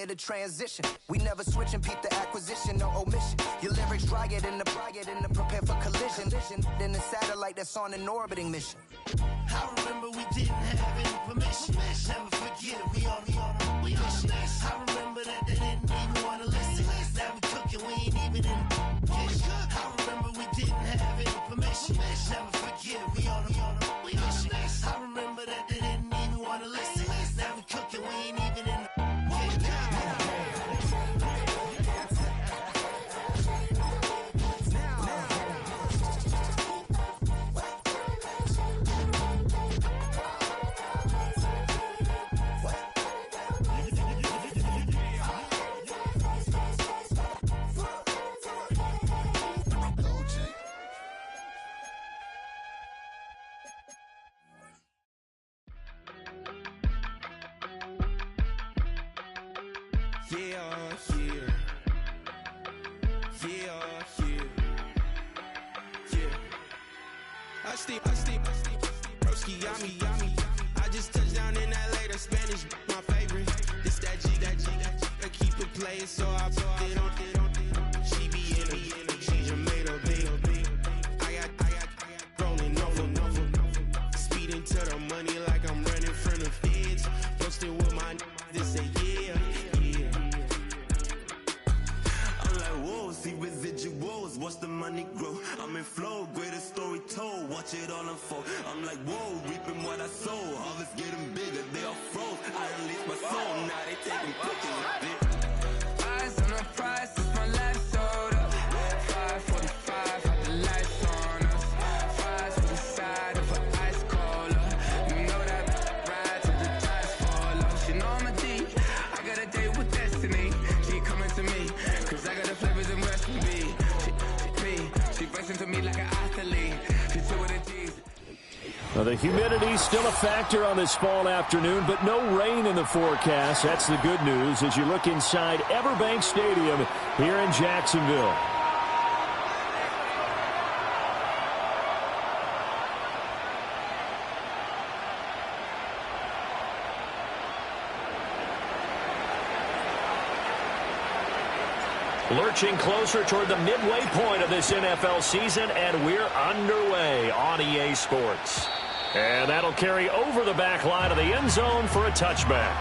of the transition. We never switch and peep the acquisition, no omission. Your lyrics dry it in the prepare for collision. Then the satellite that's on an orbiting mission. I remember we didn't have any permission. Never forget it, we on a mission. I remember that they didn't even want to listen. Now we cooking, we ain't even in the kitchen. I remember we didn't have any permission. Never forget it, we on a mission. I remember that they didn't even want to listen. Now we cooking, we ain't even in the I just touched down in LA, the Spanish, my favorite. This that G, I keep it playing, so I put it on. She be in it, she just made a big. I got rolling over, speeding to the money like I'm running from the feds. Posting with my they say yeah. I'm like whoa, see residuals, watch the money grow. I'm in flow, greatest story told, watch it all unfold. I'm like whoa, reaping what I sow, harvest getting bigger, they all froze. I release my soul, now they taking pictures of it. Eyes on the prize, it's my life sold up. 5:45, had the lights on us. Fries with the side of an ice cola. You know that ride till the tires fall off. She know I'm a D, I got a date with destiny. She coming to me, cause I got the flavors and recipe. She flexing to me like an athlete. She took with a G's. Well, the humidity's still a factor on this fall afternoon, but no rain in the forecast. That's the good news as you look inside Everbank Stadium here in Jacksonville. Lurching closer toward the midway point of this NFL season, and we're underway on EA Sports. And that'll carry over the back line of the end zone for a touchback.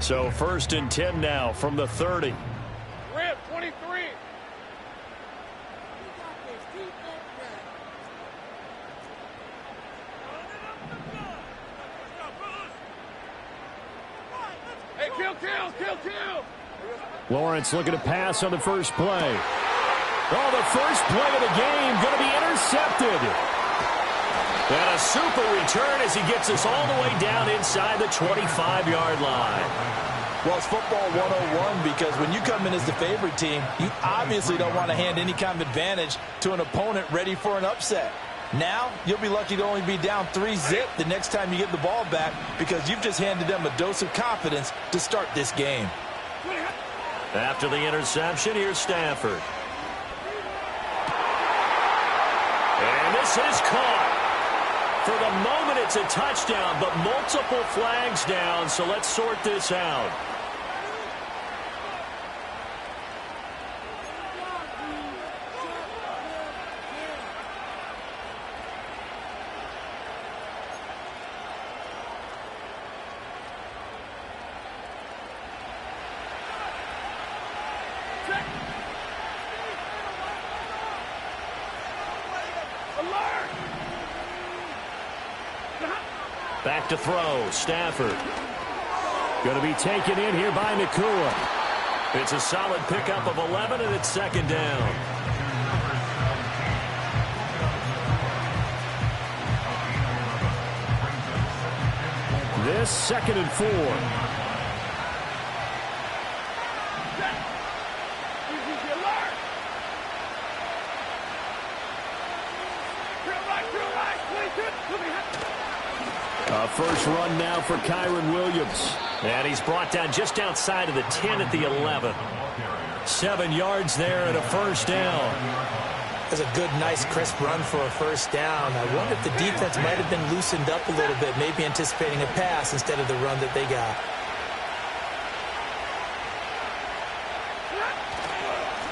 So 1st and 10 now from the 30. Rip, 23. Hey, kill. Lawrence looking to pass on the first play. Oh, the first play of the game going to be intercepted. And a super return as he gets us all the way down inside the 25-yard line. Well, it's football 101 because when you come in as the favorite team, you obviously don't want to hand any kind of advantage to an opponent ready for an upset. Now, you'll be lucky to only be down 3-zip the next time you get the ball back because you've just handed them a dose of confidence to start this game. After the interception, here's Stafford. And this is caught. For the moment, it's a touchdown, but multiple flags down, so let's sort this out. Back to throw, Stafford. Going to be taken in here by Nakua. It's a solid pickup of 11, and it's 2nd down. This 2nd and 4. A first run now for Kyron Williams. And he's brought down just outside of the 10 at the 11. 7 yards there and a first down. That's a good, nice, crisp run for a first down. I wonder if the defense might have been loosened up a little bit, maybe anticipating a pass instead of the run that they got.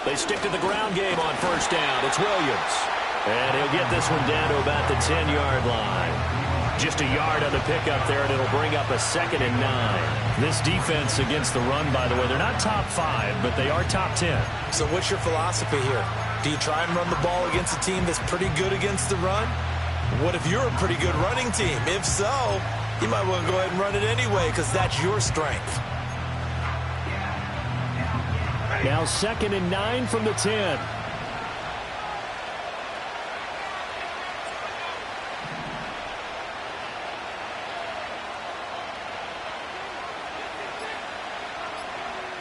They stick to the ground game on first down. It's Williams. And he'll get this one down to about the 10-yard line. Just a yard on the pickup there, and it'll bring up a 2nd and 9. This defense against the run, by the way, they're not top 5, but they are top 10. So what's your philosophy here? Do you try and run the ball against a team that's pretty good against the run? What if you're a pretty good running team? If so, you might want to go ahead and run it anyway because that's your strength. Now 2nd and 9 from the 10.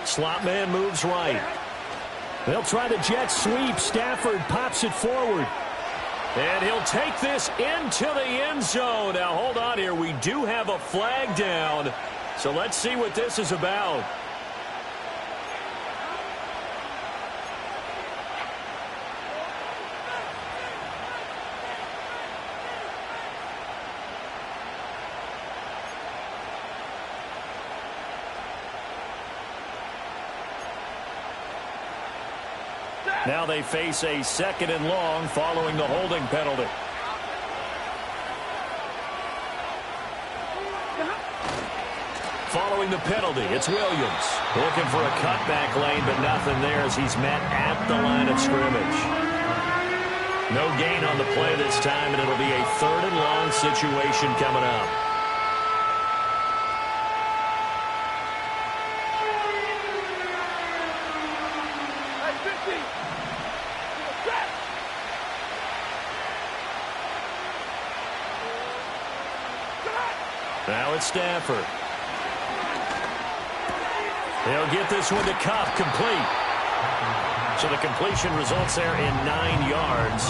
Slot man moves right. They'll try the jet sweep. Stafford pops it forward. And he'll take this into the end zone. Now, hold on here. We do have a flag down. So let's see what this is about. Now they face a 2nd and long following the holding penalty. Following the penalty, it's Williams. Looking for a cutback lane, but nothing there as he's met at the line of scrimmage. No gain on the play this time, and it'll be a 3rd and long situation coming up. Now it's Stafford. They'll get this one to Cup, complete. So the completion results there in 9 yards.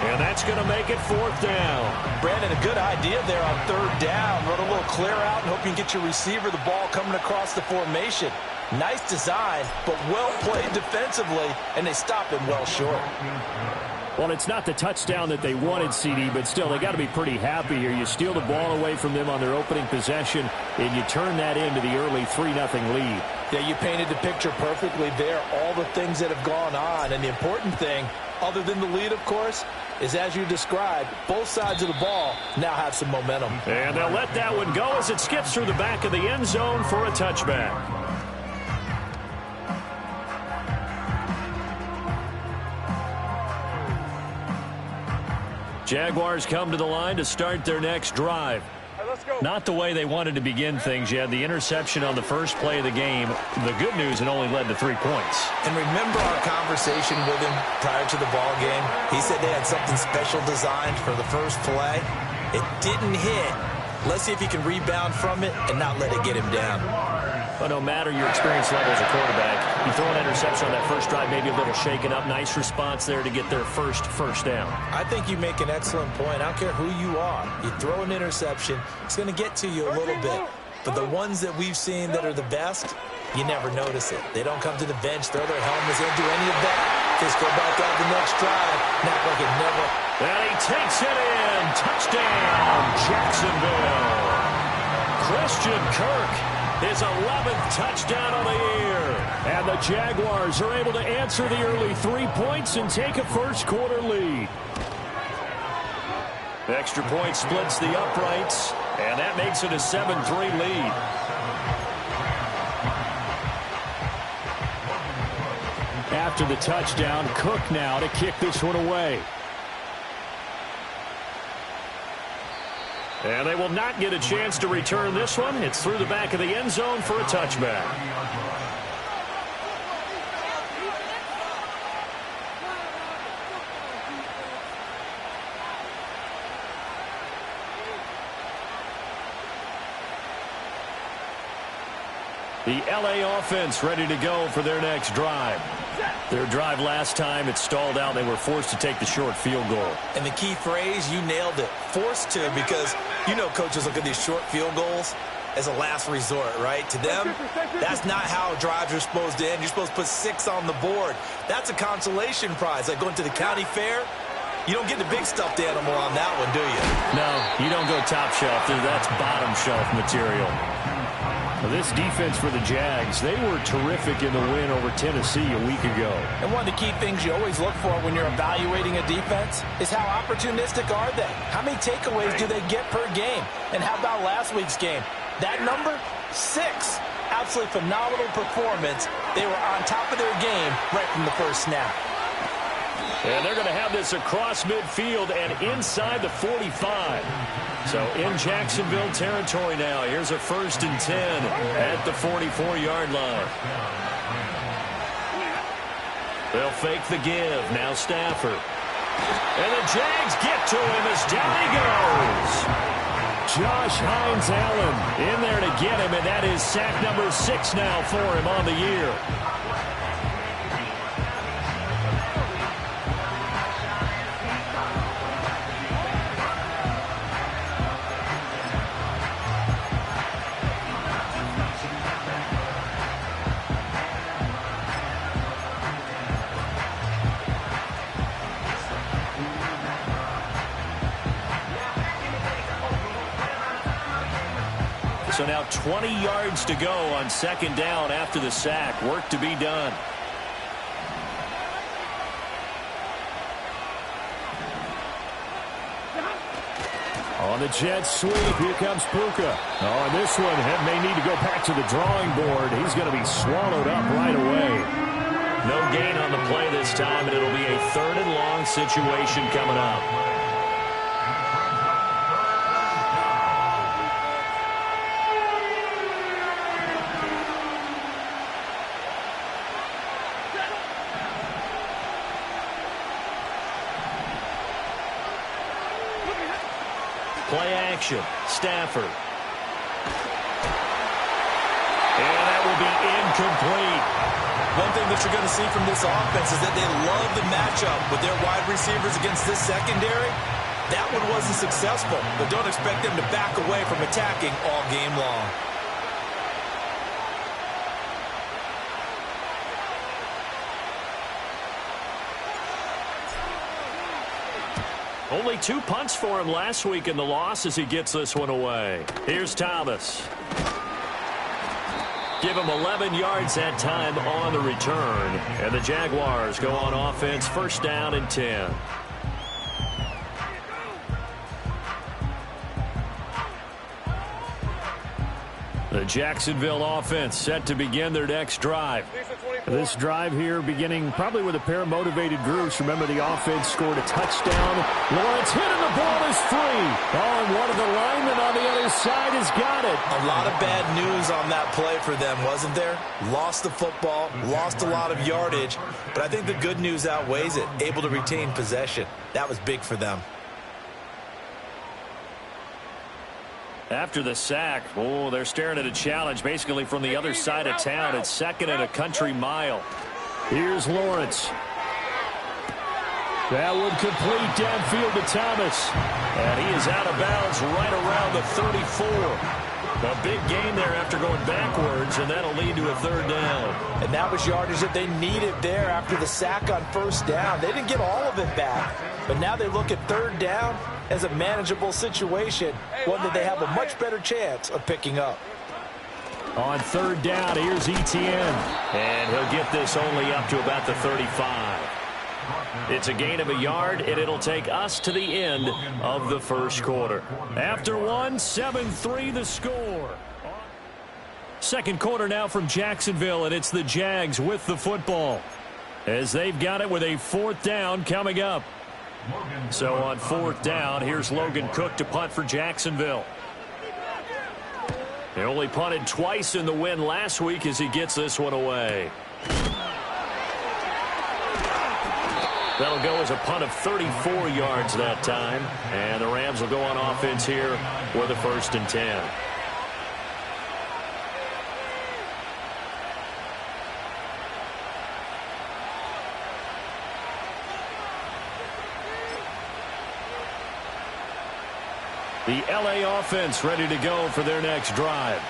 And that's going to make it 4th down. Brandon, a good idea there on 3rd down. Run a little clear out and hope you can get your receiver the ball coming across the formation. Nice design, but well played defensively, and they stop him well short. Well, it's not the touchdown that they wanted, CD, but still, they got to be pretty happy here. You steal the ball away from them on their opening possession, and you turn that into the early 3-0 lead. Yeah, you painted the picture perfectly there, all the things that have gone on. And the important thing, other than the lead, of course, is as you described, both sides of the ball now have some momentum. And they'll let that one go as it skips through the back of the end zone for a touchback. Jaguars come to the line to start their next drive. Not the way they wanted to begin things. You had the interception on the first play of the game. The good news, it only led to 3 points. And remember our conversation with him prior to the ball game? He said they had something special designed for the first play. It didn't hit. Let's see if he can rebound from it and not let it get him down. But no matter your experience level as a quarterback, you throw an interception on that first drive, maybe a little shaken up. Nice response there to get their first down. I think you make an excellent point. I don't care who you are. You throw an interception, it's going to get to you a little bit. But the ones that we've seen that are the best, you never notice it. They don't come to the bench, throw their helmets in, do any of that. Just go back out the next drive. Not like it never. And he takes it in. Touchdown, Jacksonville. Christian Kirk. His 11th touchdown of the year. And the Jaguars are able to answer the early 3 points and take a first-quarter lead. Extra point splits the uprights, and that makes it a 7-3 lead. After the touchdown, Cook now to kick this one away. And they will not get a chance to return this one. It's through the back of the end zone for a touchback. The LA offense ready to go for their next drive. Their drive last time, it stalled out. They were forced to take the short field goal. And the key phrase, you nailed it, forced to, because you know coaches look at these short field goals as a last resort, right? To them, that's not how drives are supposed to end. You're supposed to put 6 on the board. That's a consolation prize. Like going to the county fair, you don't get the big stuffed animal on that one, do you? No, you don't go top shelf. That's bottom shelf material. This defense for the Jags, they were terrific in the win over Tennessee a week ago. And one of the key things you always look for when you're evaluating a defense is how opportunistic are they? How many takeaways do they get per game? And how about last week's game? That number? 6. Absolutely phenomenal performance. They were on top of their game right from the first snap. And they're going to have this across midfield and inside the 45. So in Jacksonville territory now. Here's a 1st and 10 at the 44-yard line. They'll fake the give. Now Stafford. And the Jags get to him as down he goes. Josh Hines-Allen in there to get him, and that is sack number 6 now for him on the year. So now 20 yards to go on 2nd down after the sack. Work to be done. On the jet sweep, here comes Puka. Oh, and this one may need to go back to the drawing board. He's going to be swallowed up right away. No gain on the play this time, and it'll be a 3rd and long situation coming up. Play action. Stafford. And that will be incomplete. One thing that you're going to see from this offense is that they love the matchup with their wide receivers against this secondary. That one wasn't successful, but don't expect them to back away from attacking all game long. Only 2 punts for him last week in the loss as he gets this one away. Here's Thomas. Give him 11 yards that time on the return. And the Jaguars go on offense, 1st down and 10. The Jacksonville offense set to begin their next drive. This drive here beginning probably with a pair of motivated groups. Remember, the offense scored a touchdown. Lawrence hit and the ball is free. Oh, and one of the linemen on the other side has got it. A lot of bad news on that play for them, wasn't there? Lost the football, lost a lot of yardage, but I think the good news outweighs it. Able to retain possession. That was big for them. After the sack, oh, they're staring at a challenge basically from the other side of town. It's 2nd and a country mile. Here's Lawrence. That would complete downfield to Thomas. And he is out of bounds right around the 34. A big gain there after going backwards, and that'll lead to a 3rd down. And that was yardage that they needed there after the sack on 1st down. They didn't get all of it back, but now they look at 3rd down as a manageable situation, one that they have a much better chance of picking up. On 3rd down, here's Etienne. And he'll get this only up to about the 35. It's a gain of a yard, and it'll take us to the end of the 1st quarter. After one, 7-3 the score. 2nd quarter now from Jacksonville, and it's the Jags with the football, as they've got it with a 4th down coming up. So on 4th down, here's Logan Cook to punt for Jacksonville. He only punted twice in the win last week as he gets this one away. That'll go as a punt of 34 yards that time. And the Rams will go on offense here with a 1st and 10. The LA offense ready to go for their next drive.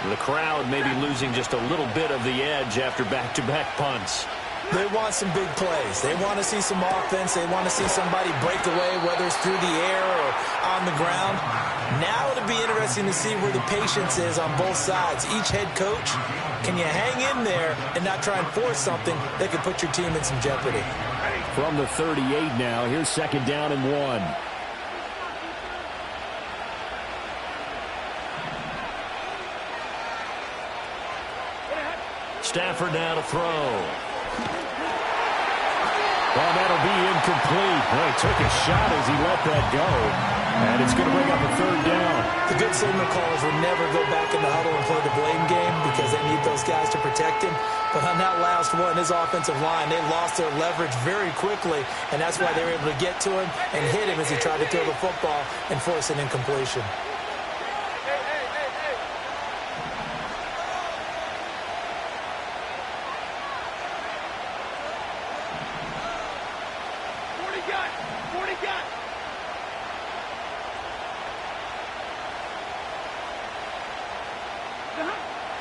The crowd may be losing just a little bit of the edge after back-to-back punts. They want some big plays. They want to see some offense. They want to see somebody break away, whether it's through the air or on the ground. Now it'll be interesting to see where the patience is on both sides. Each head coach, can you hang in there and not try and force something that could put your team in some jeopardy? From the 38 now, here's 2nd down and 1. Stafford now to throw. Well, that'll be incomplete. Well, he took a shot as he let that go. And it's going to bring up a 3rd down. The good signal callers will never go back in the huddle and play the blame game because they need those guys to protect him. But on that last one, his offensive line, they lost their leverage very quickly, and that's why they were able to get to him and hit him as he tried to throw the football and force an incompletion.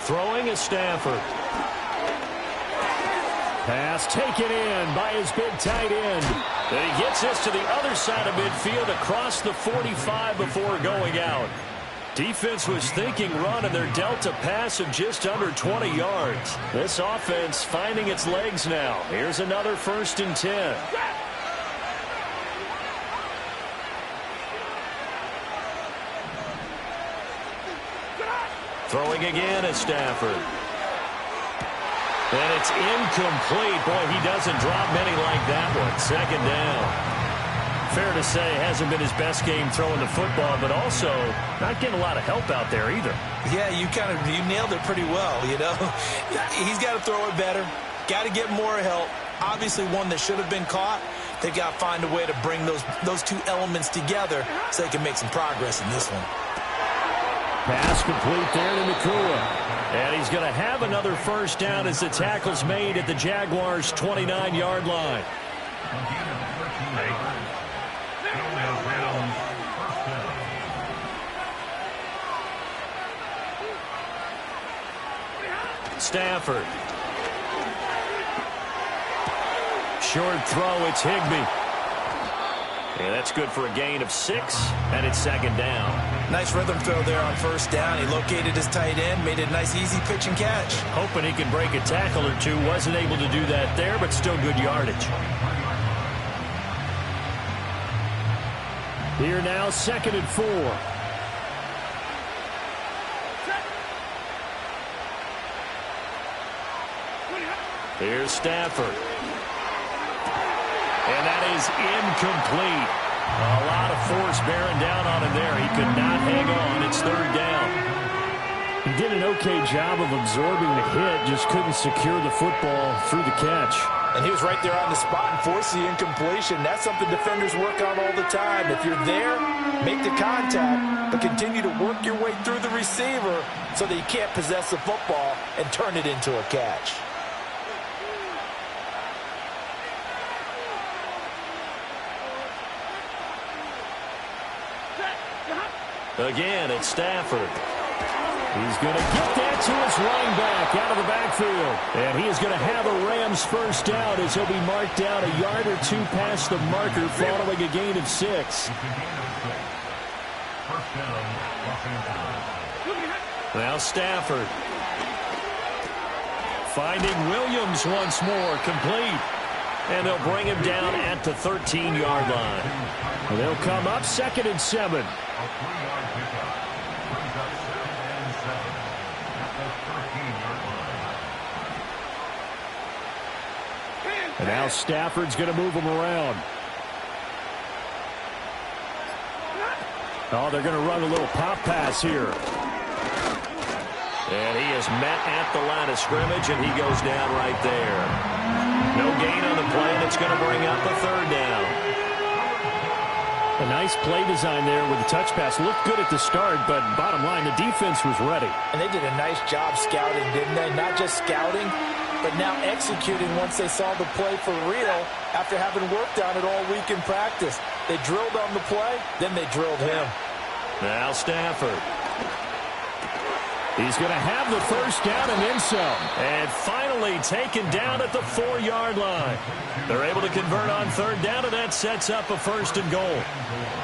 Throwing is Stafford. Pass taken in by his big tight end. And he gets this to the other side of midfield across the 45 before going out. Defense was thinking run, and they're dealt a pass of just under 20 yards. This offense finding its legs now. Here's another 1st and 10. Throwing again is Stafford. And it's incomplete. Boy, he doesn't drop many like that one. 2nd down. Fair to say, hasn't been his best game throwing the football, but also not getting a lot of help out there either. Yeah, you nailed it pretty well, you know. He's got to throw it better. Got to get more help. Obviously one that should have been caught. They've got to find a way to bring those two elements together so they can make some progress in this one. Pass complete there to Nakua. And he's going to have another 1st down as the tackle's made at the Jaguars' 29-yard line. Stafford. Short throw, it's Higbee. And that's good for a gain of 6, and it's 2nd down. Nice rhythm throw there on 1st down. He located his tight end, made it a nice, easy pitch and catch. Hoping he can break a tackle or two. Wasn't able to do that there, but still good yardage. Here now, 2nd and 4. Here's Stafford. And that is incomplete. A lot of force bearing down on him there. He could not hang on. It's 3rd down. He did an okay job of absorbing the hit, just couldn't secure the football through the catch. And he was right there on the spot and forced the incompletion. That's something defenders work on all the time. If you're there, make the contact, but continue to work your way through the receiver so that you can't possess the football and turn it into a catch. Again, it's Stafford. He's going to get that to his running back out of the backfield. And he is going to have a Rams 1st down as he'll be marked down a yard or 2 past the marker following a gain of 6. Now Stafford. Finding Williams once more, complete. And they'll bring him down at the 13-yard line. And they'll come up 2nd and 7. And now Stafford's going to move him around. Oh, they're going to run a little pop pass here. And he is met at the line of scrimmage, and he goes down right there. No gain on the play, and it's going to bring up a 3rd down. A nice play design there with the touch pass. Looked good at the start, but bottom line, the defense was ready. And they did a nice job scouting, didn't they? Not just scouting, but now executing once they saw the play for real after having worked on it all week in practice. They drilled on the play, then they drilled him. Now Stafford. He's going to have the first down and then some. And finally taken down at the 4-yard line. They're able to convert on third down, and that sets up a first and goal.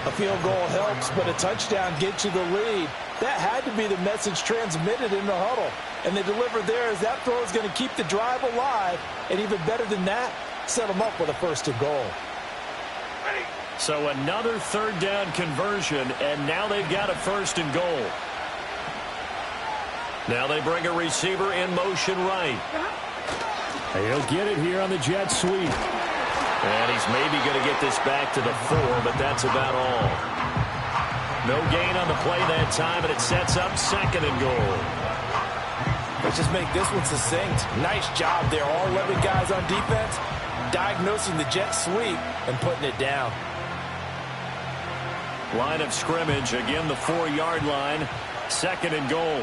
A field goal helps, but a touchdown gets you the lead. That had to be the message transmitted in the huddle. And they delivered there as that throw is going to keep the drive alive. And even better than that, set them up with a first and goal. So another third down conversion, and now they've got a first and goal. Now they bring a receiver in motion right. He'll get it here on the jet sweep. And he's maybe going to get this back to the 4, but that's about all. No gain on the play that time, and it sets up second and goal. Let's just make this one succinct. Nice job there. All 11 guys on defense diagnosing the jet sweep and putting it down. Line of scrimmage, again the 4-yard line. Second and goal.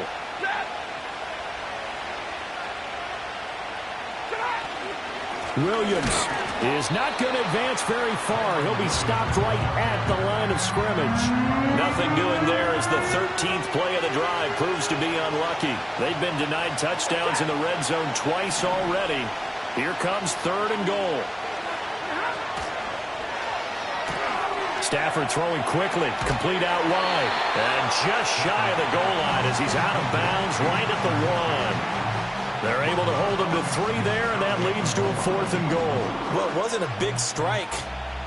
Williams is not going to advance very far. He'll be stopped right at the line of scrimmage. Nothing doing there as the 13th play of the drive proves to be unlucky. They've been denied touchdowns in the red zone twice already. Here comes third and goal. Stafford throwing quickly, complete out wide. And just shy of the goal line as he's out of bounds right at the 1. They're able to hold him to 3 there, and that leads to a fourth and goal. Well, it wasn't a big strike,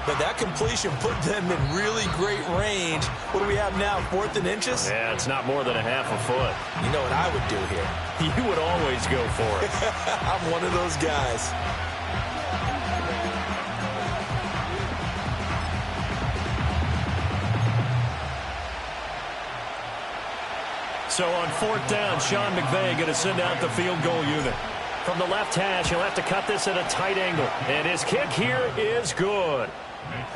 but that completion put them in really great range. What do we have now, 4th and inches? Yeah, it's not more than a half a foot. You know what I would do here? You would always go for it. I'm one of those guys. So on 4th down, Sean McVay going to send out the field goal unit. From the left hash, he'll have to cut this at a tight angle. And his kick here is good.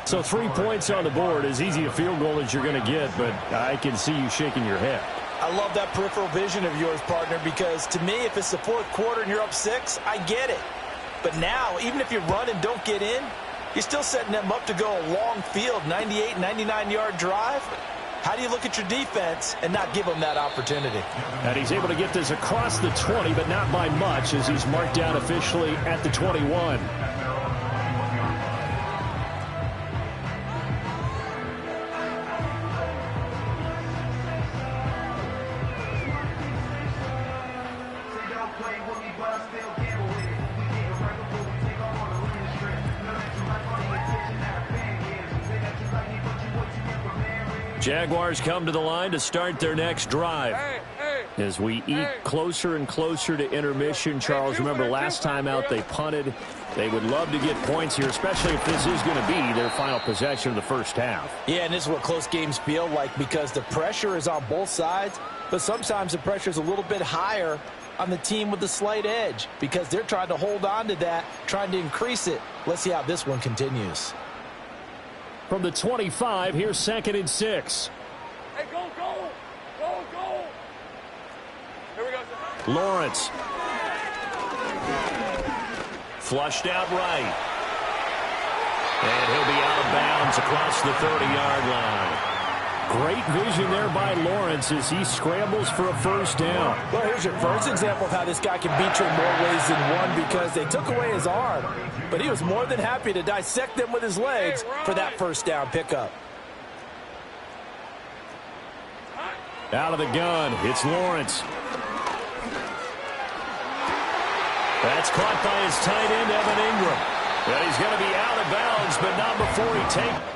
So 3 points on the board, as easy a field goal as you're going to get, but I can see you shaking your head. I love that peripheral vision of yours, partner, because to me, if it's the 4th quarter and you're up 6, I get it. But now, even if you run and don't get in, you're still setting them up to go a long field, 98, 99-yard drive. How do you look at your defense and not give them that opportunity? And he's able to get this across the 20, but not by much, as he's marked down officially at the 21. Jaguars come to the line to start their next drive. As we eat closer and closer to intermission, Charles, remember last time out they punted. They would love to get points here, especially if this is going to be their final possession of the first half. Yeah, and this is what close games feel like because the pressure is on both sides, but sometimes the pressure is a little bit higher on the team with the slight edge because they're trying to hold on to that, trying to increase it. Let's see how this one continues. From the 25, here's 2nd and 6. Hey, go, go, go, go. Here we go. Lawrence. Flushed out right. And he'll be out of bounds across the 30-yard line. Great vision there by Lawrence as he scrambles for a first down. Well, here's your first example of how this guy can beat you in more ways than one because they took away his arm. But he was more than happy to dissect them with his legs for that first down pickup. Out of the gun, it's Lawrence. That's caught by his tight end, Evan Ingram. And he's going to be out of bounds, but not before he takes.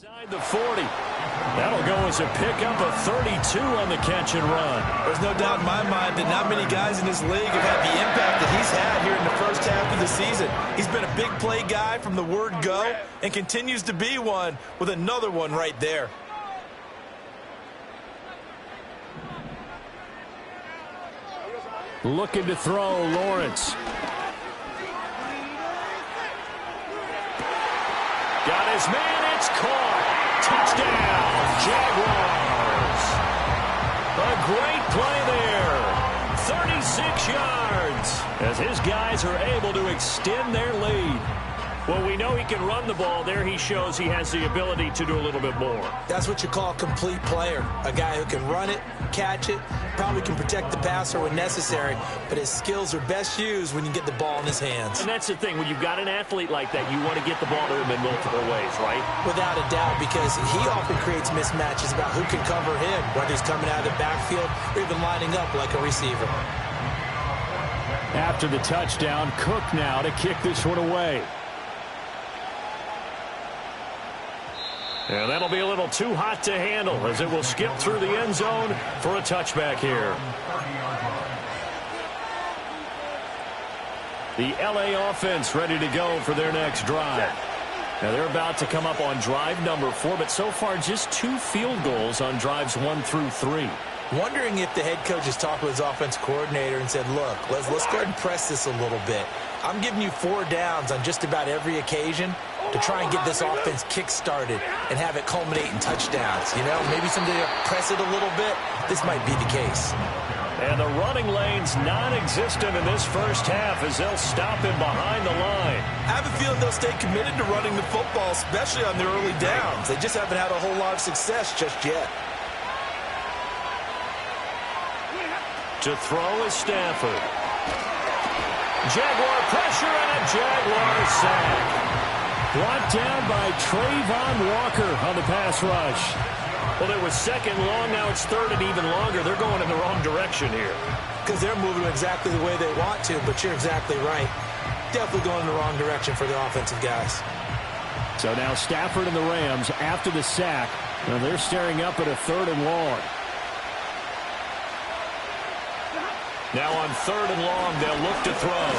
Inside the 40. That'll go as a pickup of 32 on the catch and run. There's no doubt in my mind that not many guys in this league have had the impact that he's had here in the first half of the season. He's been a big play guy from the word go and continues to be one with another one right there. Looking to throw, Lawrence. Got his man, it's caught. Touchdown, Jaguars. A great play there. 36 yards as his guys are able to extend their lead. Well, we know he can run the ball. There he shows he has the ability to do a little bit more. That's what you call a complete player. A guy who can run it, catch it, probably can protect the passer when necessary, but his skills are best used when you get the ball in his hands. And that's the thing. When you've got an athlete like that, you want to get the ball to him in multiple ways, right? Without a doubt, because he often creates mismatches about who can cover him, whether he's coming out of the backfield or even lining up like a receiver. After the touchdown, Cook now to kick this one away. And that'll be a little too hot to handle as it will skip through the end zone for a touchback here. The LA offense ready to go for their next drive. Now they're about to come up on drive number 4, but so far just 2 field goals on drives 1 through 3. Wondering if the head coach has talked with his offense coordinator and said, look, let's go ahead and press this a little bit. I'm giving you 4 downs on just about every occasion to try and get this offense kick-started and have it culminate in touchdowns. You know, maybe someday to press it a little bit. This might be the case. And the running lane's non-existent in this first half as they'll stop him behind the line. I have a feeling they'll stay committed to running the football, especially on their early downs. They just haven't had a whole lot of success just yet. To throw is Stafford. Jaguar pressure and a Jaguar sack. Brought down by Trayvon Walker on the pass rush. Well, it was second long. Now it's third and even longer. They're going in the wrong direction here. Because they're moving exactly the way they want to, but you're exactly right. Definitely going in the wrong direction for the offensive guys. So now Stafford and the Rams after the sack. And they're staring up at a third and long. Now on third and long, they'll look to throw.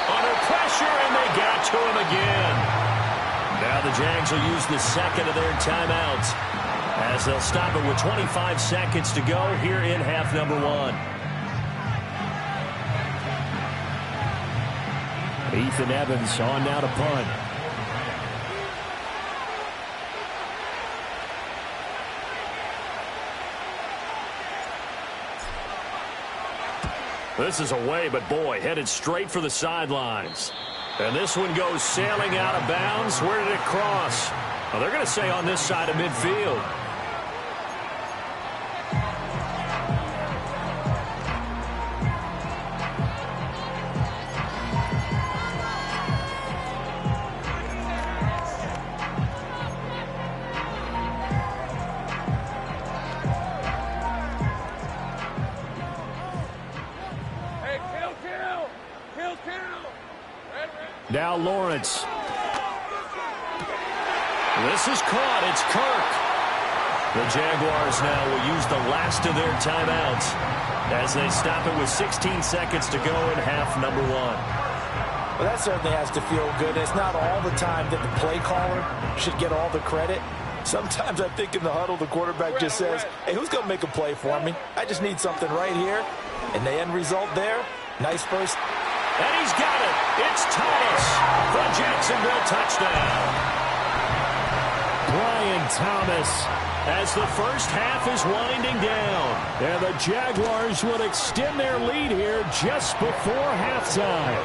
Under pressure, and they got to him again. Now the Jags will use the second of their timeouts as they'll stop it with 25 seconds to go here in half number 1. Ethan Evans on now to punt. This is away, but boy, headed straight for the sidelines. And this one goes sailing out of bounds. Where did it cross? Well, they're going to say on this side of midfield. Now Lawrence. This is caught. It's Kirk. The Jaguars now will use the last of their timeouts as they stop it with 16 seconds to go in half number 1. Well, that certainly has to feel good. It's not all the time that the play caller should get all the credit. Sometimes I think in the huddle, the quarterback just says, hey, who's going to make a play for me? I just need something right here. And the end result there, nice first. And he's got it. It's Thomas for a Jacksonville touchdown. Brian Thomas as the first half is winding down. And the Jaguars will extend their lead here just before halftime.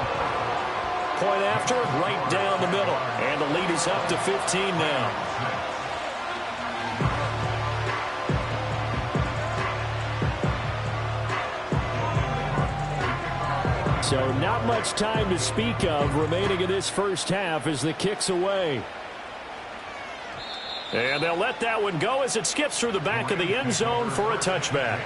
Point after, right down the middle. And the lead is up to 15 now. So not much time to speak of remaining in this first half as the kick's away. And they'll let that one go as it skips through the back of the end zone for a touchback.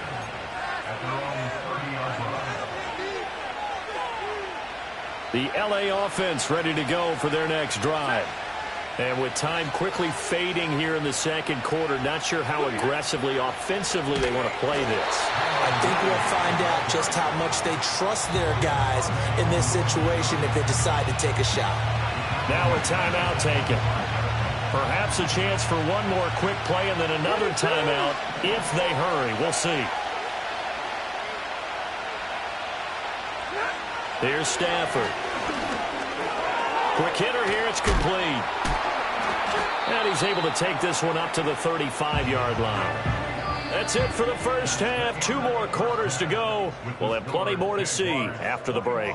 The LA offense ready to go for their next drive. And with time quickly fading here in the second quarter, not sure how aggressively, offensively they want to play this. I think we'll find out just how much they trust their guys in this situation if they decide to take a shot. Now a timeout taken. Perhaps a chance for one more quick play and then another timeout if they hurry. We'll see. Here's Stafford. Quick hitter here. It's complete. And he's able to take this one up to the 35-yard line. That's it for the first half. 2 more quarters to go. We'll have plenty more to see after the break.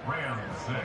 Round 6.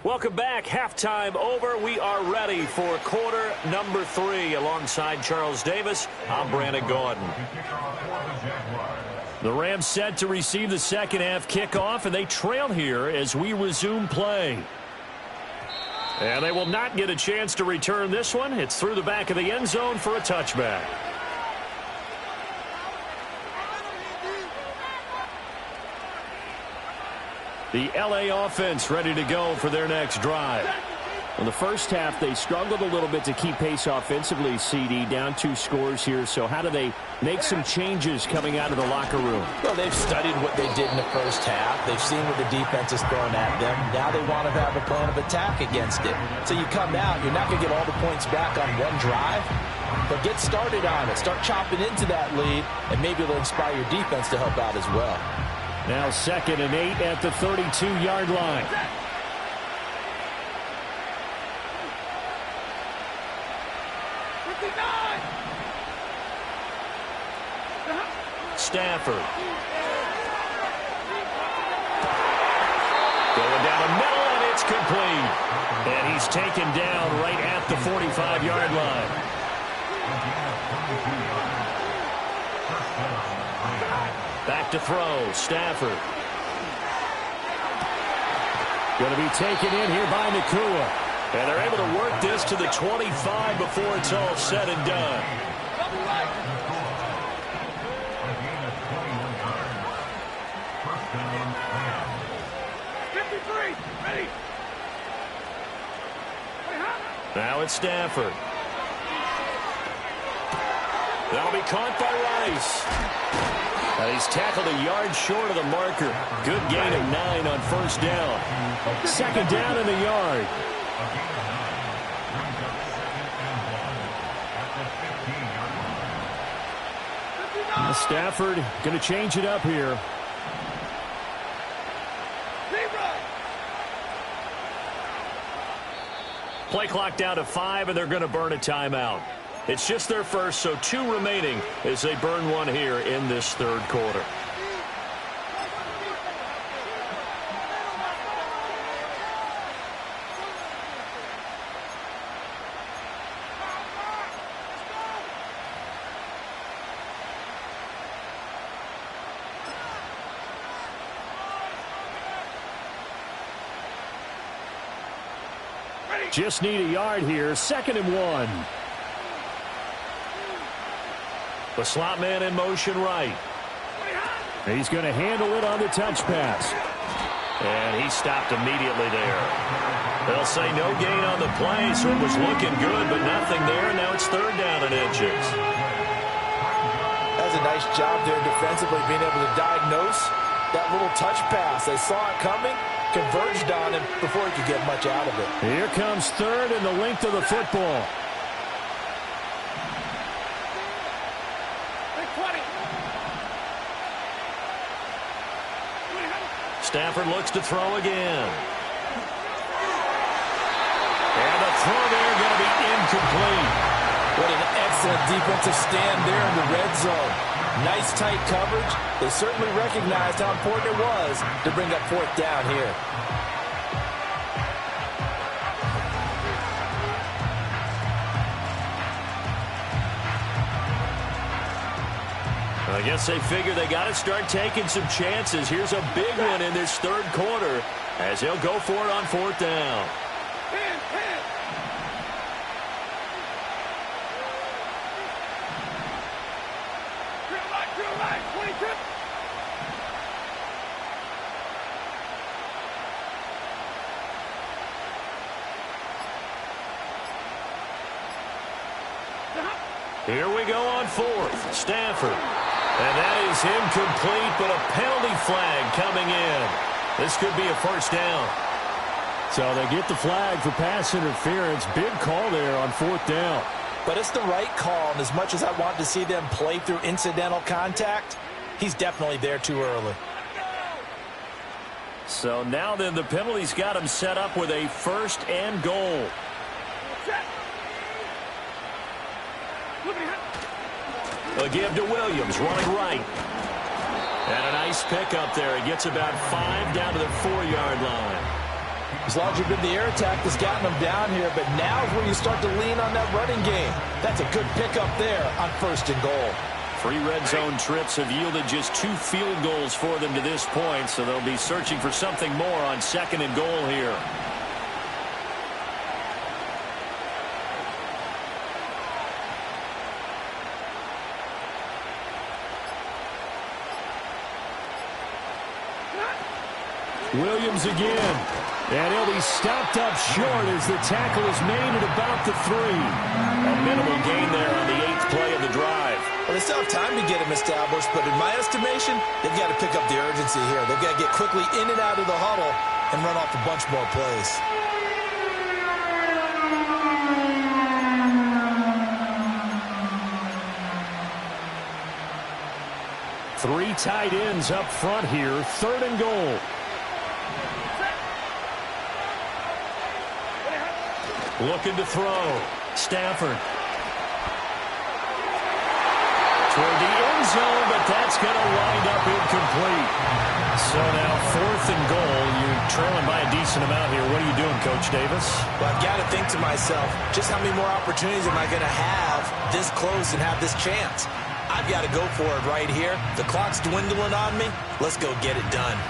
Welcome back. Halftime over. We are ready for quarter number 3. Alongside Charles Davis, I'm Brandon Gordon. The Rams set to receive the second half kickoff, and they trail here as we resume play. And they will not get a chance to return this one. It's through the back of the end zone for a touchback. The LA offense ready to go for their next drive. In the first half, they struggled a little bit to keep pace offensively, CD, down 2 scores here. So how do they make some changes coming out of the locker room? Well, they've studied what they did in the first half. They've seen what the defense is throwing at them. Now they want to have a plan of attack against it. So you come out, you're not going to get all the points back on one drive, but get started on it. Start chopping into that lead, and maybe it'll inspire your defense to help out as well. Now 2nd and 8 at the 32-yard line. Stafford. Going down the middle, and it's complete. And he's taken down right at the 45-yard line. Back to throw, Stafford. Going to be taken in here by Nakua. And they're able to work this to the 25 before it's all said and done. Now it's Stafford. That'll be caught by Rice. He's tackled a yard short of the marker. Good gain of 9 on first down. 2nd down in the yard. Stafford going to change it up here. Play clock down to 5, and they're going to burn a timeout. It's just their first, so 2 remaining as they burn one here in this third quarter. Just need a yard here. 2nd and 1. The slot man in motion right. He's going to handle it on the touch pass. And he stopped immediately there. They'll say no gain on the play, so it was looking good, but nothing there. Now it's 3rd down and inches. That's a nice job there defensively, being able to diagnose that little touch pass. They saw it coming, converged on him before he could get much out of it. Here comes 3rd and the length of the football. Stafford looks to throw again. And the throw there going to be incomplete. What an excellent defensive stand there in the red zone. Nice tight coverage. They certainly recognized how important it was to bring up 4th down here. I guess they figure they got to start taking some chances. Here's a big one in this third quarter as he'll go for it on fourth down. Here we go on fourth. Stafford. And that is incomplete, but a penalty flag coming in. This could be a first down. So they get the flag for pass interference. Big call there on fourth down. But it's the right call, and as much as I want to see them play through incidental contact, he's definitely there too early. So now then the penalty's got him set up with a first and goal. A give to Williams, running right. And a nice pickup there. He gets about 5 down to the 4-yard line. As long as you've been the air attack that's gotten them down here, but now is where you start to lean on that running game. That's a good pickup there on first and goal. 3 red zone trips have yielded just 2 field goals for them to this point, so they'll be searching for something more on second and goal here. Williams again. And he'll be stopped up short as the tackle is made at about the 3. A minimal gain there on the 8th play of the drive. Well, they still have time to get him established, but in my estimation, they've got to pick up the urgency here. They've got to get quickly in and out of the huddle and run off a bunch more plays. Three tight ends up front here. Third and goal. Looking to throw. Stafford. Toward the end zone, but that's going to wind up incomplete. So now 4th and goal. You're trailing by a decent amount here. What are you doing, Coach Davis? Well, I've got to think to myself, just how many more opportunities am I going to have this close and have this chance? I've got to go for it right here. The clock's dwindling on me. Let's go get it done.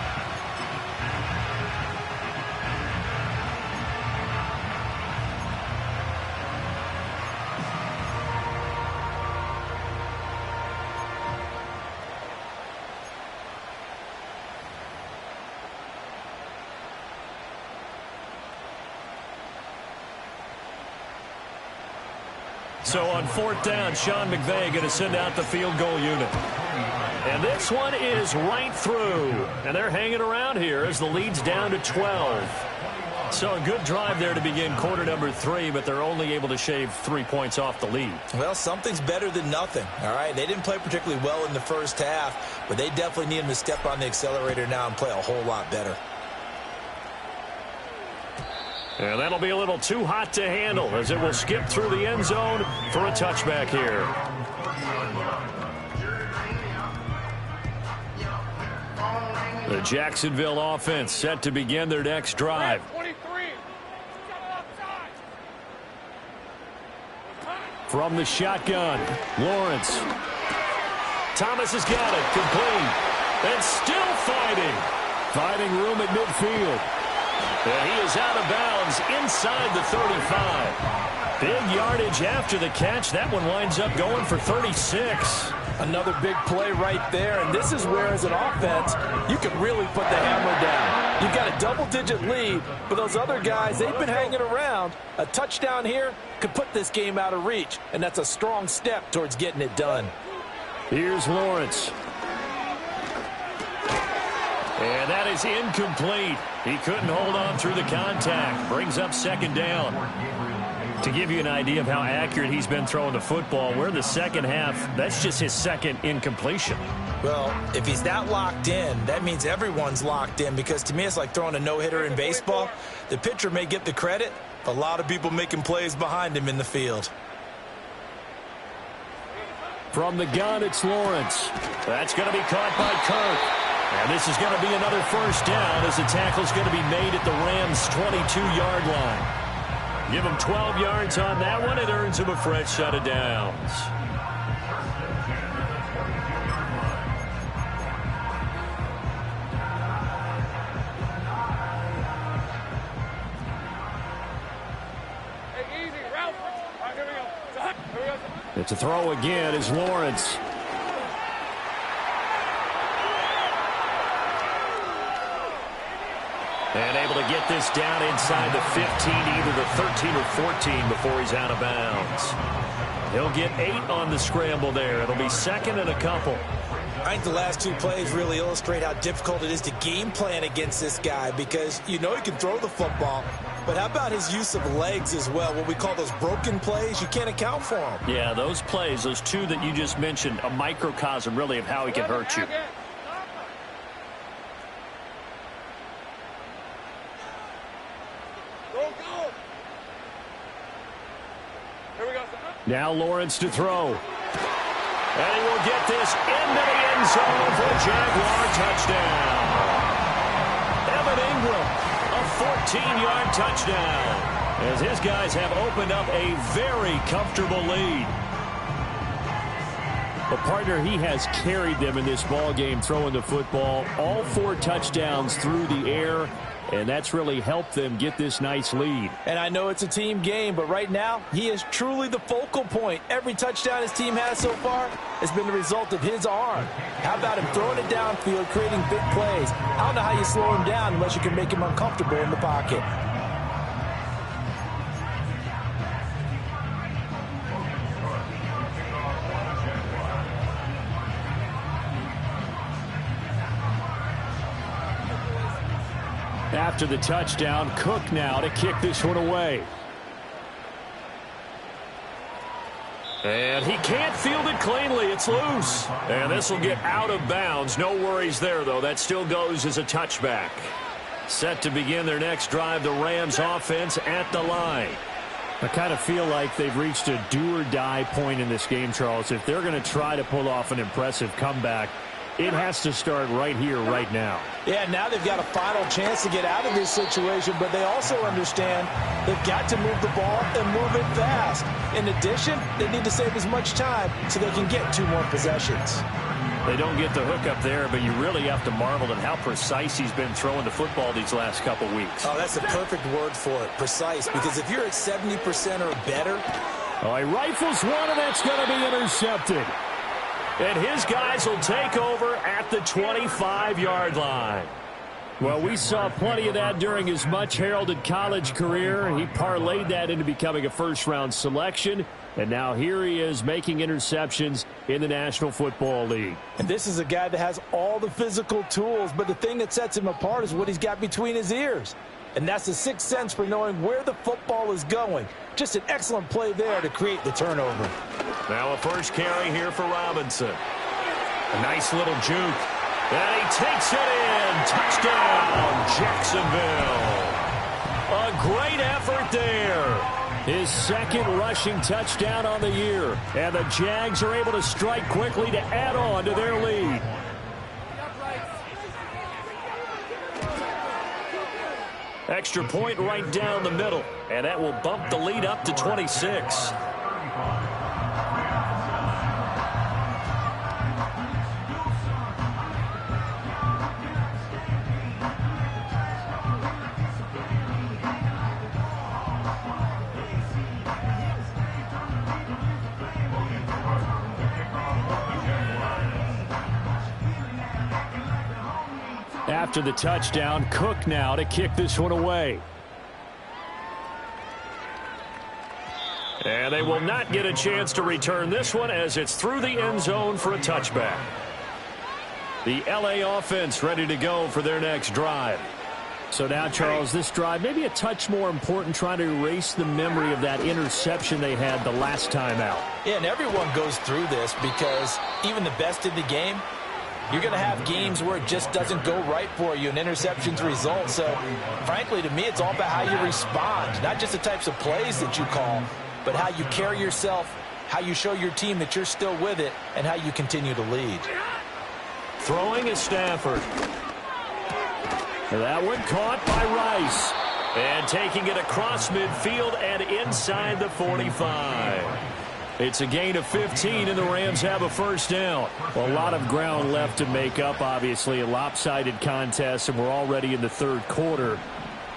So on 4th down, Sean McVay going to send out the field goal unit. And this one is right through. And they're hanging around here as the lead's down to 12. So a good drive there to begin quarter number 3, but they're only able to shave 3 points off the lead. Well, something's better than nothing, all right? They didn't play particularly well in the first half, but they definitely need them to step on the accelerator now and play a whole lot better. And that'll be a little too hot to handle as it will skip through the end zone for a touchback here. The Jacksonville offense set to begin their next drive. From the shotgun, Lawrence. Thomas has got it, complete, and still fighting. Finding room at midfield. And he is out of bounds inside the 35. Big yardage after the catch. That one winds up going for 36. Another big play right there, and this is where, as an offense, you can really put the hammer down. You've got a double-digit lead, but those other guys, they've been hanging around. A touchdown here could put this game out of reach, and that's a strong step towards getting it done. Here's Lawrence. And that is incomplete. He couldn't hold on through the contact. Brings up 2nd down. To give you an idea of how accurate he's been throwing the football, we're in the second half. That's just his 2nd incompletion. Well, if he's that locked in, that means everyone's locked in, because to me it's like throwing a no-hitter in baseball. The pitcher may get the credit, a lot of people making plays behind him in the field. From the gun, it's Lawrence. That's going to be caught by Kirk. And this is going to be another first down as the tackle's going to be made at the Rams' 22-yard line. Give him 12 yards on that one. It earns him a fresh set of downs. And to throw again is Lawrence. And able to get this down inside the 15, either the 13 or 14 before he's out of bounds. He'll get 8 on the scramble there. It'll be second and a couple. I think the last 2 plays really illustrate how difficult it is to game plan against this guy, because you know he can throw the football, but how about his use of legs as well? What we call those broken plays, you can't account for them. Yeah, those plays, those 2 that you just mentioned, a microcosm really of how he can hurt you. Now Lawrence to throw. And he will get this into the end zone for a Jaguar touchdown. Evan Ingram, a 14-yard touchdown, as his guys have opened up a very comfortable lead. But, partner, he has carried them in this ball game throwing the football. All 4 touchdowns through the air, and that's really helped them get this nice lead. And I know it's a team game, but right now, he is truly the focal point. Every touchdown his team has so far has been the result of his arm. How about him throwing it downfield, creating big plays? I don't know how you slow him down unless you can make him uncomfortable in the pocket. After the touchdown, Cook now to kick this one away. And he can't field it cleanly. It's loose. And this will get out of bounds. No worries there, though. That still goes as a touchback. Set to begin their next drive, the Rams offense at the line. I kind of feel like they've reached a do-or-die point in this game, Charles. If they're going to try to pull off an impressive comeback, it has to start right here, right now. Yeah, now they've got a final chance to get out of this situation, but they also understand they've got to move the ball and move it fast. In addition, they need to save as much time so they can get 2 more possessions. They don't get the hook up there, but you really have to marvel at how precise he's been throwing the football these last couple weeks. Oh, that's the perfect word for it, precise, because if you're at 70% or better. Oh, he rifles one, and that's going to be intercepted. And his guys will take over at the 25-yard line. Well, we saw plenty of that during his much-heralded college career. He parlayed that into becoming a first-round selection. And now here he is making interceptions in the National Football League. And this is a guy that has all the physical tools, but the thing that sets him apart is what he's got between his ears. And that's the sixth sense for knowing where the football is going. Just an excellent play there to create the turnover. Now a first carry here for Robinson. A nice little juke. And he takes it in. Touchdown, Jacksonville. A great effort there. His second rushing touchdown on the year. And the Jags are able to strike quickly to add on to their lead. Extra point right down the middle. And that will bump the lead up to 26. After the touchdown, Cook now to kick this one away. And they will not get a chance to return this one as it's through the end zone for a touchback. The LA offense ready to go for their next drive. So now, Charles, this drive maybe a touch more important, trying to erase the memory of that interception they had the last time out. Yeah, and everyone goes through this because even the best in the game, you're going to have games where it just doesn't go right for you, and interceptions result. So, frankly, to me, it's all about how you respond, not just the types of plays that you call, but how you carry yourself, how you show your team that you're still with it, and how you continue to lead. Throwing is Stafford. That one caught by Rice. And taking it across midfield and inside the 45. It's a gain of 15, and the Rams have a first down. Well, a lot of ground left to make up, obviously. A lopsided contest, and we're already in the third quarter.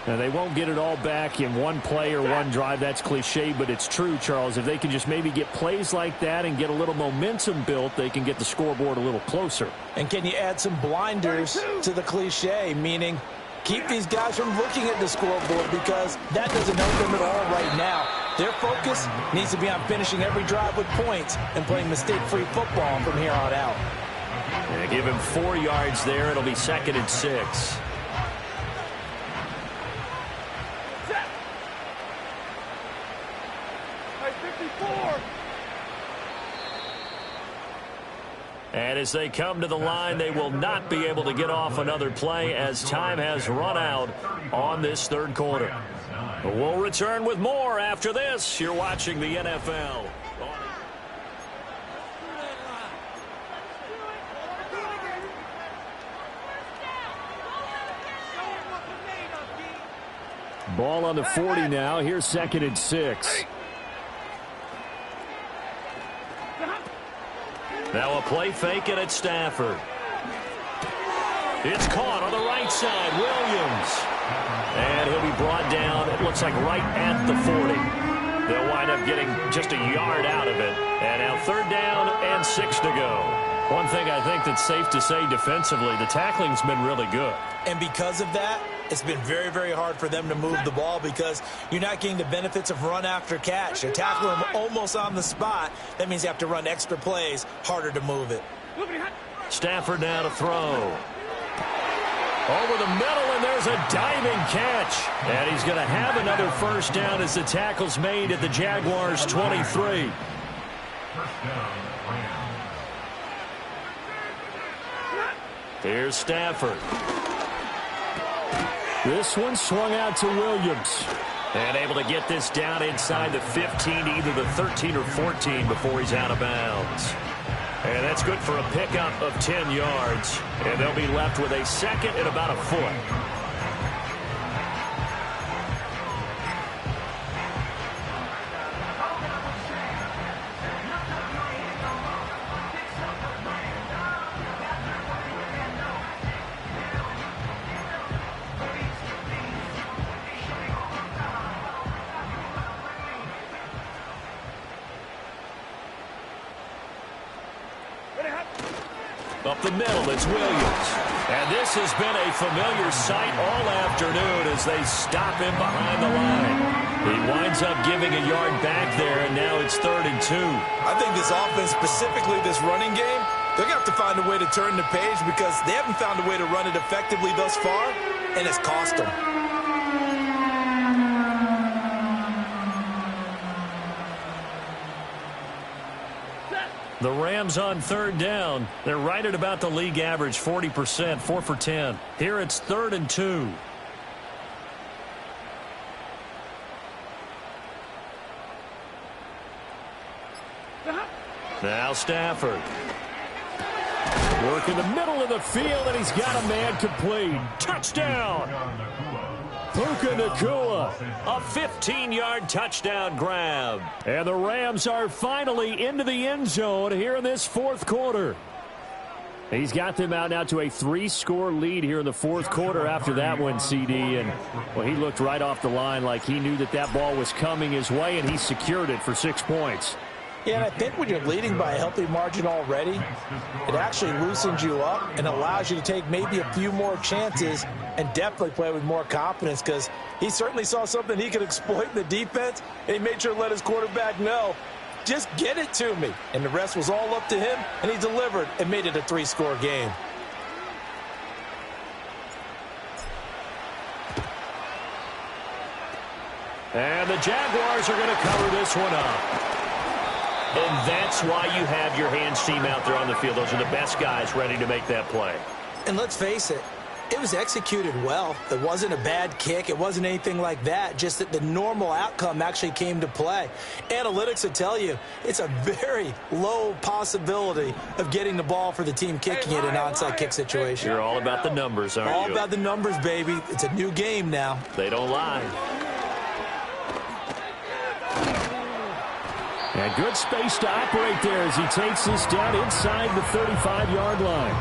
Now, they won't get it all back in one play or one drive. That's cliche, but it's true, Charles. If they can just maybe get plays like that and get a little momentum built, they can get the scoreboard a little closer. And can you add some blinders to the cliche, meaning keep these guys from looking at the scoreboard, because that doesn't help them at all right now. Their focus needs to be on finishing every drive with points and playing mistake-free football from here on out. And give him 4 yards there. It'll be 2nd and 6. And as they come to the line, they will not be able to get off another play as time has run out on this third quarter. We'll return with more after this. You're watching the NFL. Ball on the 40 now. Here's 2nd and 6. Now a play fake, and it's Stafford. It's caught on the right side. Williams. And he'll be brought down, it looks like right at the 40. They'll wind up getting just a yard out of it. And now 3rd down and 6 to go. One thing I think that's safe to say defensively, the tackling's been really good. And because of that, it's been very, very hard for them to move the ball because you're not getting the benefits of run after catch. You're tackling them almost on the spot. That means you have to run extra plays, harder to move it. Stafford now to throw. Over the middle, and there's a diving catch. And he's going to have another first down as the tackle's made at the Jaguars' 23. Here's Stafford. This one swung out to Williams. And able to get this down inside the 15, either the 13 or 14 before he's out of bounds. And that's good for a pickup of 10 yards. And they'll be left with a 2nd and about a foot. Up the middle, it's Williams. And this has been a familiar sight all afternoon as they stop him behind the line. He winds up giving a yard back there, and now it's 3rd and 2. I think this offense, specifically this running game, they're going to have to find a way to turn the page because they haven't found a way to run it effectively thus far, and it's cost them. The Rams on 3rd down. They're right at about the league average, 40%, 4 for 10. Here it's 3rd and 2. Now Stafford. Work in the middle of the field, and he's got a man complete. Touchdown! Puka Nacua, a 15-yard touchdown grab. And the Rams are finally into the end zone here in this 4th quarter. He's got them out now to a 3-score lead here in the 4th quarter after that one, CD. And, well, he looked right off the line like he knew that that ball was coming his way, and he secured it for 6 points. Yeah, and I think when you're leading by a healthy margin already, it actually loosens you up and allows you to take maybe a few more chances and definitely play with more confidence because he certainly saw something he could exploit in the defense, and he made sure to let his quarterback know, just get it to me. And the rest was all up to him, and he delivered and made it a 3-score game. And the Jaguars are going to cover this one up. And that's why you have your hands team out there on the field. Those are the best guys ready to make that play. And let's face it, it was executed well. It wasn't a bad kick. It wasn't anything like that. Just that the normal outcome actually came to play. Analytics will tell you it's a very low possibility of getting the ball for the team kicking it in an onside kick situation. You're all about the numbers, aren't you? All about the numbers, baby. It's a new game now. They don't lie. And good space to operate there as he takes this down inside the 35-yard line.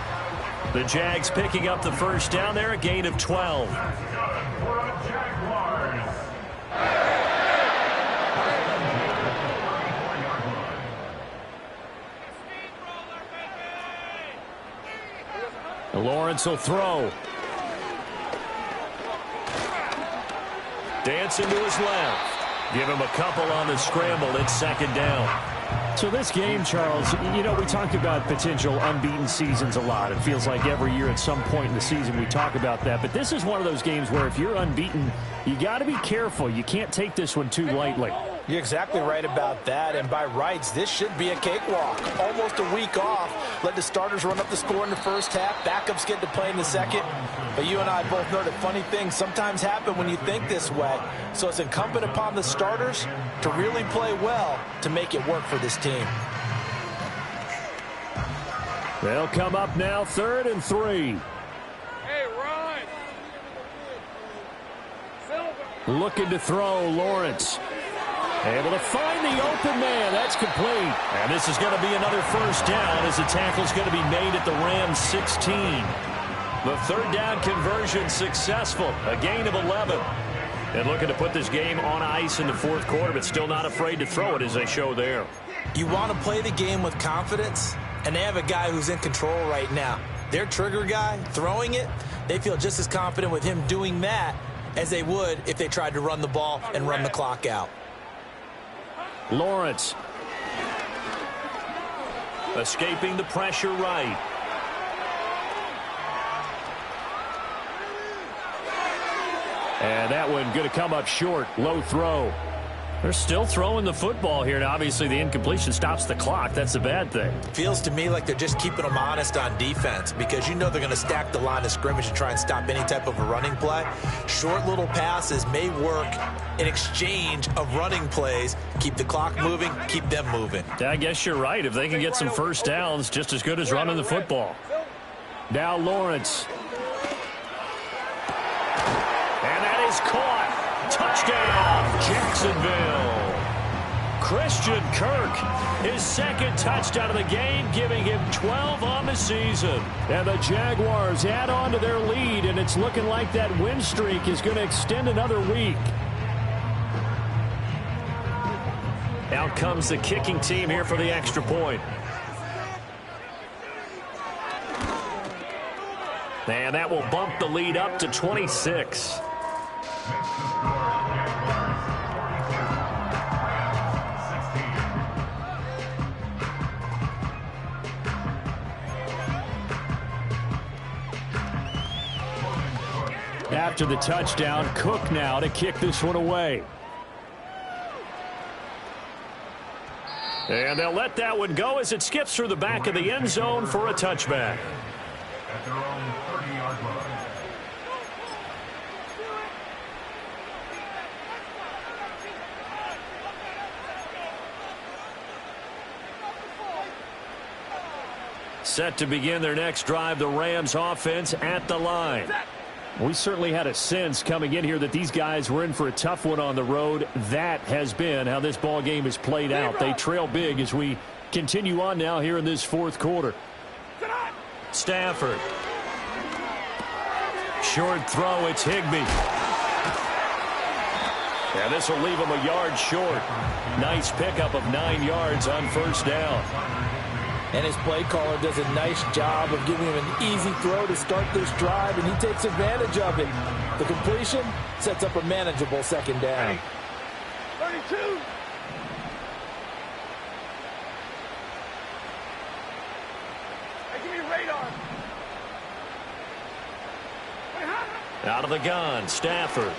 The Jags picking up the first down there, a gain of 12. Lawrence will throw. Dancing to his left. Give him a couple on the scramble. It's second down. So this game, Charles, you know, we talked about potential unbeaten seasons a lot. It feels like every year at some point in the season we talk about that. But this is one of those games where if you're unbeaten, you got to be careful. You can't take this one too lightly. You're exactly right about that, and by rights, this should be a cakewalk. Almost a week off. Let the starters run up the score in the first half. Backups get to play in the second. But you and I both know that funny things sometimes happen when you think this way. So it's incumbent upon the starters to really play well to make it work for this team. They'll come up now, 3rd and 3. Hey, Ryan. Silver. Looking to throw, Lawrence. Able to find the open man. That's complete. And this is going to be another first down as the tackle's going to be made at the Rams 16. The 3rd down conversion successful. A gain of 11. And looking to put this game on ice in the 4th quarter, but still not afraid to throw it as they show there. You want to play the game with confidence, and they have a guy who's in control right now. Their trigger guy, throwing it, they feel just as confident with him doing that as they would if they tried to run the ball and run the clock out. Lawrence. Escaping the pressure right. And that one going to come up short. Low throw. They're still throwing the football here. And obviously the incompletion stops the clock. That's the bad thing. Feels to me like they're just keeping them honest on defense because you know they're going to stack the line of scrimmage and try and stop any type of a running play. Short little passes may work in exchange of running plays. Keep the clock moving, keep them moving. Yeah, I guess you're right. If they can get some first downs, just as good as running the football. Now Lawrence. And that is caught. Touchdown, Jacksonville. Christian Kirk, his 2nd touchdown of the game, giving him 12 on the season. And the Jaguars add on to their lead, and it's looking like that win streak is going to extend another week. Out comes the kicking team here for the extra point. And that will bump the lead up to 26. After the touchdown, Cook now to kick this one away. And they'll let that one go as it skips through the back of the end zone for a touchback. At their own 30-yard line. Set to begin their next drive, the Rams offense at the line. We certainly had a sense coming in here that these guys were in for a tough one on the road. That has been how this ball game is played out. They trail big as we continue on now here in this 4th quarter. Stafford. Short throw, it's Higbee. And this will leave him a yard short. Nice pickup of 9 yards on first down. And his play caller does a nice job of giving him an easy throw to start this drive, and he takes advantage of it. The completion sets up a manageable 2nd down. 32. Hey, give me radar. Out of the gun, Stafford.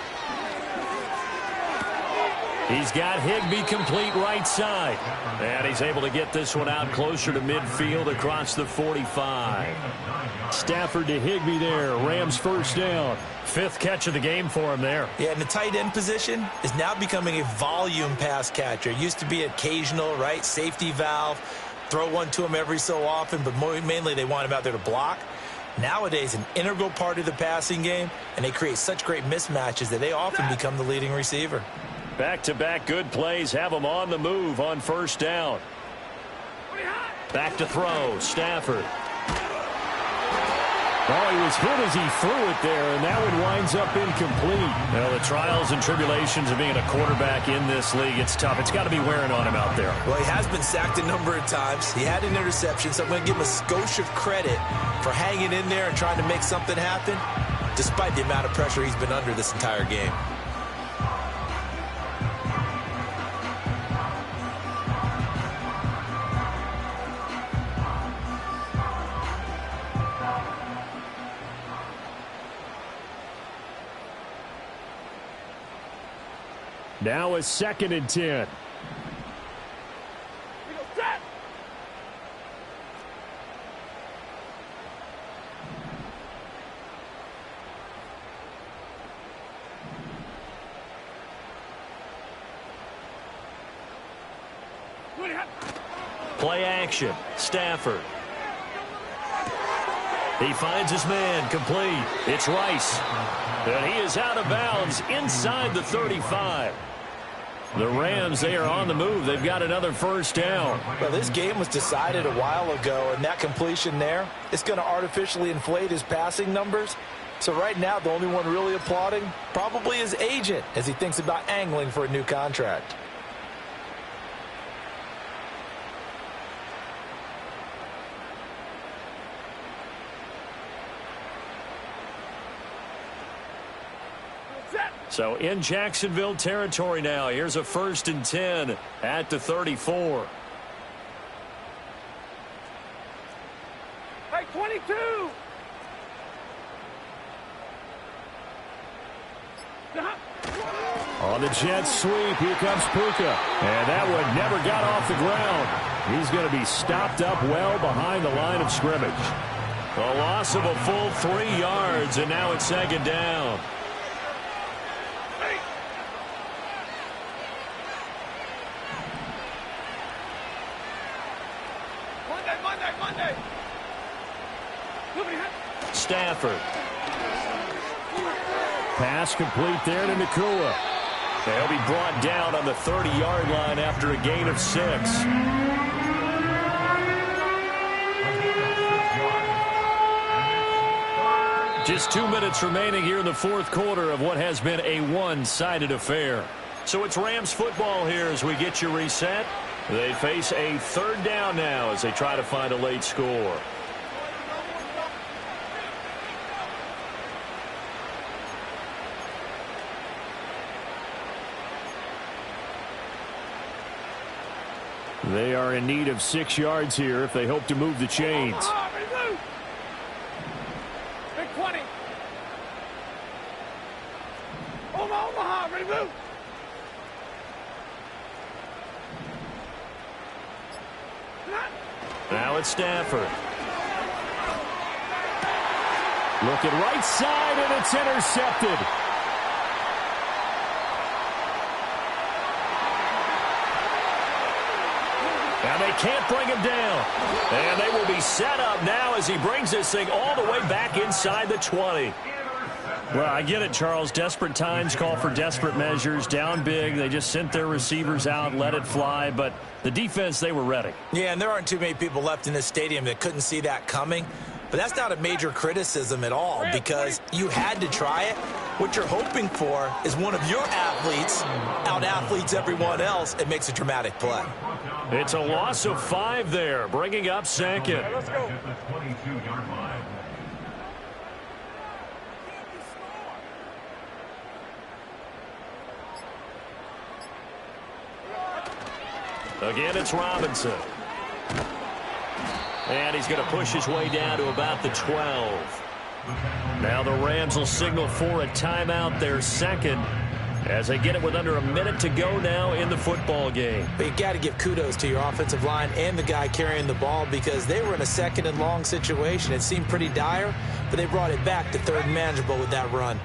He's got Higbee complete right side. And he's able to get this one out closer to midfield across the 45. Stafford to Higbee there. Rams first down. 5th catch of the game for him there. Yeah, and the tight end position is now becoming a volume pass catcher. It used to be occasional, right? Safety valve. Throw one to him every so often, but mainly they want him out there to block. Nowadays, an integral part of the passing game, and they create such great mismatches that they often become the leading receiver. Back-to-back good plays have them on the move on first down. Back to throw, Stafford. Oh, he was hit as he threw it there, and that one winds up incomplete. Well, the trials and tribulations of being a quarterback in this league, it's tough. It's got to be wearing on him out there. Well, he has been sacked a number of times. He had an interception, so I'm going to give him a skosh of credit for hanging in there and trying to make something happen, despite the amount of pressure he's been under this entire game. Now a 2nd and 10. Play action. Stafford. He finds his man. Complete. It's Rice. And he is out of bounds inside the 35. The Rams, they are on the move. They've got another first down. Well, this game was decided a while ago, and that completion there, it's going to artificially inflate his passing numbers. So right now, the only one really applauding probably his agent as he thinks about angling for a new contract. So in Jacksonville territory now. Here's a 1st and 10 at the 34. Hey, 22! On the jet sweep, here comes Puka. And that one never got off the ground. He's going to be stopped up well behind the line of scrimmage. A loss of a full 3 yards, and now it's 2nd down. Monday. Stafford. Pass complete there to Nakua. They'll be brought down on the 30-yard line after a gain of 6. Just 2 minutes remaining here in the 4th quarter of what has been a one-sided affair. So it's Rams football here as we get you reset. They face a 3rd down now as they try to find a late score. They are in need of 6 yards here if they hope to move the chains. Big 20. Omaha, remove. Now it's Stafford. Looking right side, and it's intercepted. And they can't bring him down. And they will be set up now as he brings this thing all the way back inside the 20. Well, I get it, Charles. Desperate times call for desperate measures. Down big, they just sent their receivers out, let it fly. But the defense, they were ready. Yeah, and there aren't too many people left in this stadium that couldn't see that coming. But that's not a major criticism at all because you had to try it. What you're hoping for is one of your athletes out-athletes everyone else and makes a dramatic play. It's a loss of 5 there, bringing up 2nd. Let's go. Again, it's Robinson. And he's going to push his way down to about the 12. Now the Rams will signal for a timeout, their 2nd, as they get it with under a minute to go now in the football game. But you got to give kudos to your offensive line and the guy carrying the ball because they were in a 2nd and long situation. It seemed pretty dire, but they brought it back to 3rd and manageable with that run.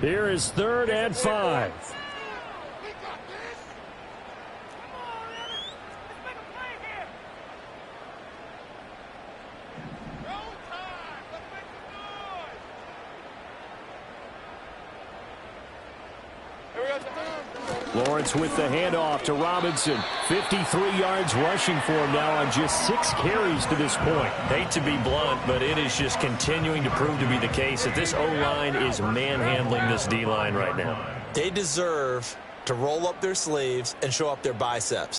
Here is 3rd and 5. Lawrence with the handoff to Robinson. 53 yards rushing for him now on just 6 carries to this point. Hate to be blunt, but it is just continuing to prove to be the case that this O-line is manhandling this D-line right now. They deserve to roll up their sleeves and show up their biceps.